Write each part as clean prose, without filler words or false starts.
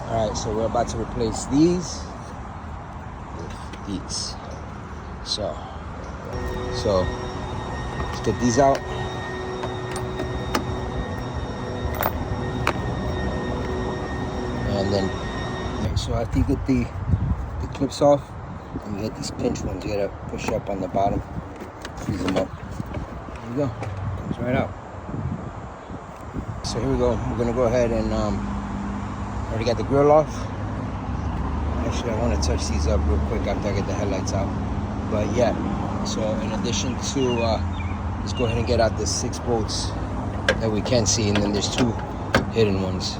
All right, so we're about to replace these with these. So let's get these out. And then, so after you get the clips off, and you get these pinch ones, you gotta push up on the bottom, freeze them up. There you go, comes right out. So here we go. We're gonna go ahead and already got the grill off. Actually, I want to touch these up real quick after I get the headlights out. But yeah, so in addition to, let's go ahead and get out the 6 bolts that we can see, and then there's 2 hidden ones.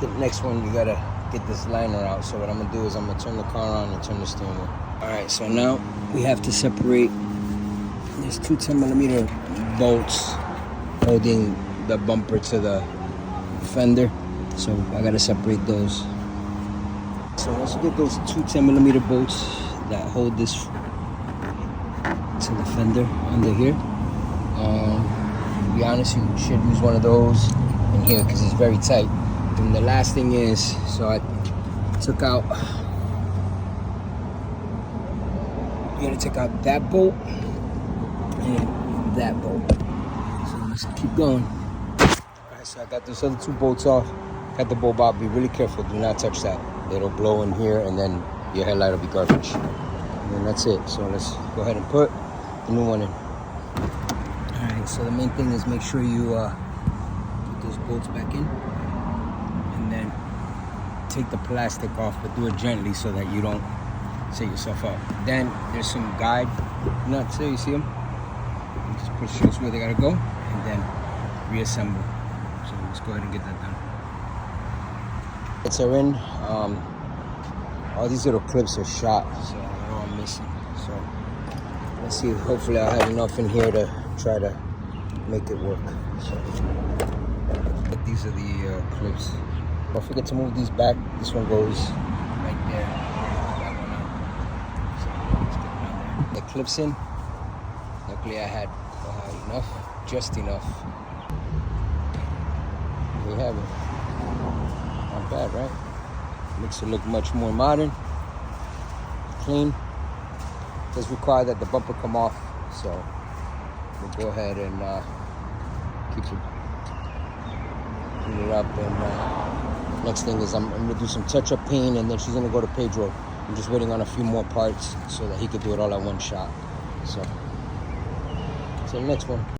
The next one, you gotta get this liner out. So what I'm gonna do is I'm gonna turn the car on and turn the steering wheel. All right, so now we have to separate. There's 2 10mm bolts holding the bumper to the fender, so I gotta separate those. So once you get those 2 10mm bolts that hold this to the fender under here, to be honest, you should use one of those in here because it's very tight. And the last thing is, so I took out, you gotta take out that bolt and that bolt. So let's keep going. Alright, so I got those other 2 bolts off. Got the bulb out. Be really careful. Do not touch that. It'll blow in here and then your headlight will be garbage. And then that's it. So let's go ahead and put the new one in. Alright, so the main thing is make sure you put those bolts back in. And then take the plastic off, but do it gently so that you don't set yourself up. Then there's some guide nuts there. You see them? Just push those where they gotta go, and then reassemble. So let's go ahead and get that done. It's are in. All these little clips are shot, so they're all missing. So let's see. Hopefully, I'll have enough in here to try to make it work. So these are the clips. Don't forget to move these back. This one goes right there. So let's get it on there. The clips in. Luckily, I had enough, just enough. There we have it. Not bad, right? Makes it look much more modern, clean. It does require that the bumper come off, so we'll go ahead and keep it, clean it up. And next thing is I'm gonna do some touch-up paint, and then she's gonna go to Pedro. I'm just waiting on a few more parts so that he could do it all at one shot. So the next one.